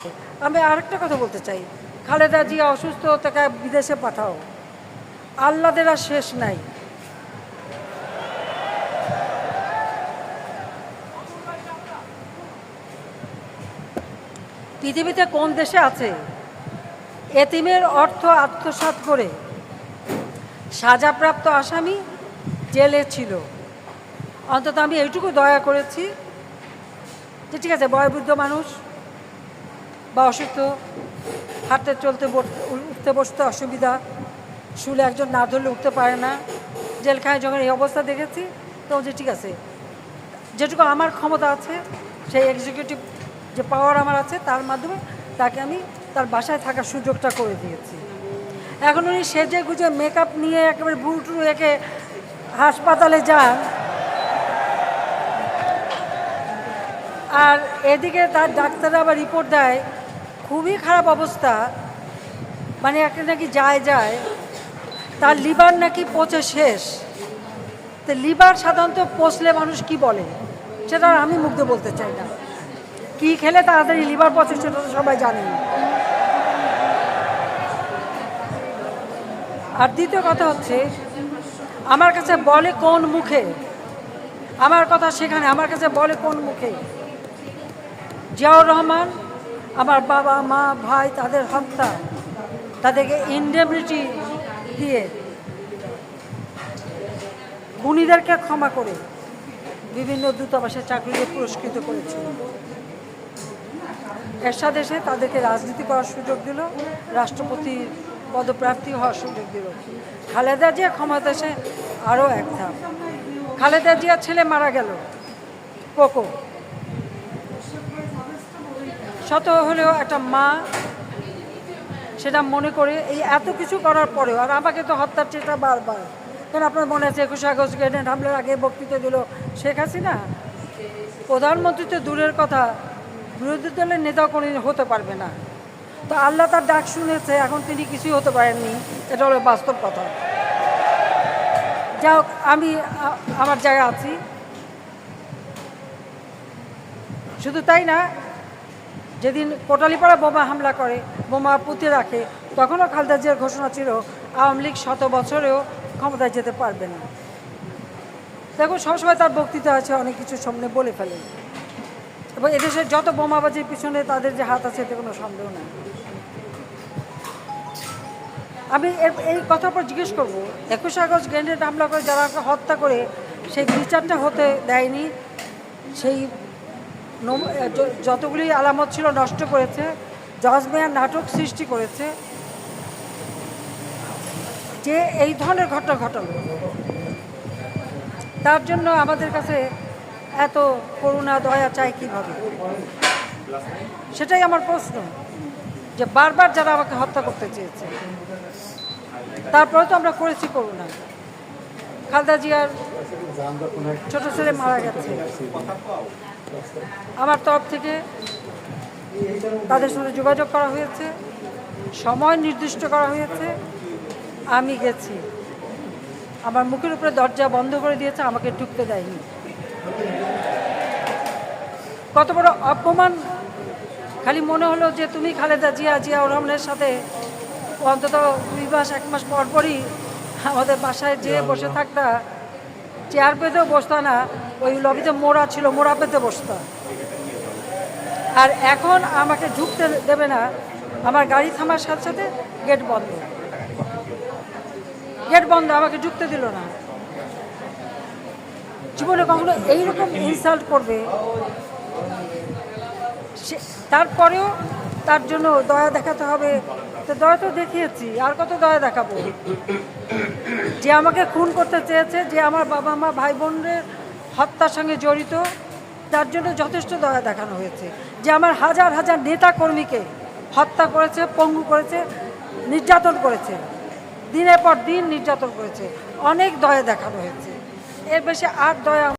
আমি আরেকটা কথা বলতে চাই, খালেদা জিয়া অসুস্থ, তাকে বিদেশে পাঠাও, আল্লাদের আর শেষ নাই। পৃথিবীতে কোন দেশে আছে এতিমের অর্থ আত্মসাৎ করে সাজাপ্রাপ্ত আসামি জেলে ছিল? অন্তত আমি এইটুকু দয়া করেছি যে ঠিক আছে, বয়োবৃদ্ধ মানুষ বা অসুস্থ, হাঁটতে চলতে উঠতে বসতে অসুবিধা, শুলে একজন না ধরলে উঠতে পারে না, জেলখানায় যখন এই অবস্থা দেখেছি তখন যে ঠিক আছে, যেটুকু আমার ক্ষমতা আছে, সেই এক্সিকিউটিভ যে পাওয়ার আমার আছে তার মাধ্যমে তাকে আমি তার বাসায় থাকার সুযোগটা করে দিয়েছি। এখন উনি সেজে গুজে মেকআপ নিয়ে একেবারে বুটু একে হাসপাতালে যান, আর এদিকে তার ডাক্তাররা আবার রিপোর্ট দেয় খুবই খারাপ অবস্থা, মানে একটা নাকি যায় তার লিভার নাকি পচে শেষ। তো লিভার সাধারণত পচলে মানুষ কি বলে সেটা আমি মুগ্ধ বলতে চাই না, কি খেলে তাড়াতাড়ি লিভার পচে সেটা তো সবাই জানেন। আর দ্বিতীয় কথা হচ্ছে, আমার কাছে বলে কোন মুখে, আমার কথা সেখানে আমার কাছে বলে কোন মুখে জিয়াউর রহমান, আমার বাবা মা ভাই তাদের হত্যা, তাদেরকে ইনডেমনিটি দিয়ে খুনিদেরকে ক্ষমা করে বিভিন্ন দূতাবাসে চাকরি দিয়ে পুরস্কৃত করেছিল। এরশাদ এসে তাদেরকে রাজনীতি করার সুযোগ দিল, রাষ্ট্রপতির পদপ্রার্থী হওয়ার সুযোগ দিল। খালেদা জিয়া ক্ষমতা এসে আরও এক ধাপ। খালেদা জিয়ার ছেলে মারা গেল, কোকো। শত হলেও একটা মা সেটা মনে করে এই এত কিছু করার পরেও, আর আমাকে তো হত্যার চেষ্টা বারবার, কারণ আপনার মনে আছে 21 আগস্ট গ্রেনেড হামলার আগে বক্তৃতা দিল শেখ হাসিনা, প্রধানমন্ত্রী তো দূরের কথা, বিরোধী দলের নেতাও কোনোদিন হতে পারবে না। তো আল্লাহ তার ডাক শুনেছে, এখন তিনি কিছুই হতে পারেননি, এটা হলো বাস্তব কথা। যাই হোক, আমি আমার জায়গায় আছি। শুধু তাই না, যেদিন কোটালীপাড়া বোমা হামলা করে, বোমা পুঁতে রাখে, তখনও খালেদা জিয়ার ঘোষণা ছিল আওয়ামী লীগ 100 বছরেও ক্ষমতায় যেতে পারবে না। দেখো, সবসময় তার বক্তৃতা আছে, অনেক কিছু সামনে বলে ফেলে, এবং এদেশের যত বোমাবাজির পিছনে তাদের যে হাত আছে এতে কোনো সন্দেহ নেই। আমি এই কথার পর জিজ্ঞেস করবো, 21 আগস্ট গ্রেনেড হামলা করে যারা হত্যা করে সেই বিচারটা হতে দেয়নি, সেই যতগুলি আলামত ছিল নষ্ট করেছে, জজ মেয়ার নাটক সৃষ্টি করেছে, যে এই ধরনের ঘটনা ঘটালো, তার জন্য আমাদের কাছে এত করুণা দয়া চাই কীভাবে? সেটাই আমার প্রশ্ন, যে বারবার যারা আমাকে হত্যা করতে চেয়েছে, তারপরে তো আমরা করেছি করুণা। খালেদা জিয়ার ছোট ছেলে মারা গেছে, আমার তরফ থেকে তাদের সাথে যোগাযোগ করা হয়েছে, সময় নির্দিষ্ট করা হয়েছে, আমি গেছি, আমার মুখের উপরে দরজা বন্ধ করে দিয়েছে, আমাকে ঢুকতে দেয়নি। কত বড় অপমান! খালি মনে হলো যে তুমি খালেদা জিয়াউর রহমানের সাথে অন্তত 2 মাস 1 মাস পরপরই আমাদের বাসায় যেয়ে বসে থাকতা, চেয়ার পেতেও বসতা না, ওই লবিতে মোড়া ছিল, মোড়া পেতে বসতা। আর এখন আমাকে ঢুকতে দেবে না, আমার গাড়ি থামার সাথে সাথে গেট বন্ধ, আমাকে ঢুকতে দিল না। জীবনে কখনো এইরকম ইনসাল্ট করবে? তারপরেও তার জন্য দয়া দেখাতে হবে, তো দয়া তো দেখিয়েছি, আর কত দয়া দেখাবো? যে আমাকে খুন করতে চেয়েছে, যে আমার বাবা মা ভাই বোনদের হত্যার সঙ্গে জড়িত, তার জন্য যথেষ্ট দয়া দেখানো হয়েছে। যে আমার হাজার হাজার নেতা কর্মীকে হত্যা করেছে, পঙ্গু করেছে, নির্যাতন করেছে, দিনের পর দিন নির্যাতন করেছে, অনেক দয়া দেখানো হয়েছে। এর বেশি আর দয়া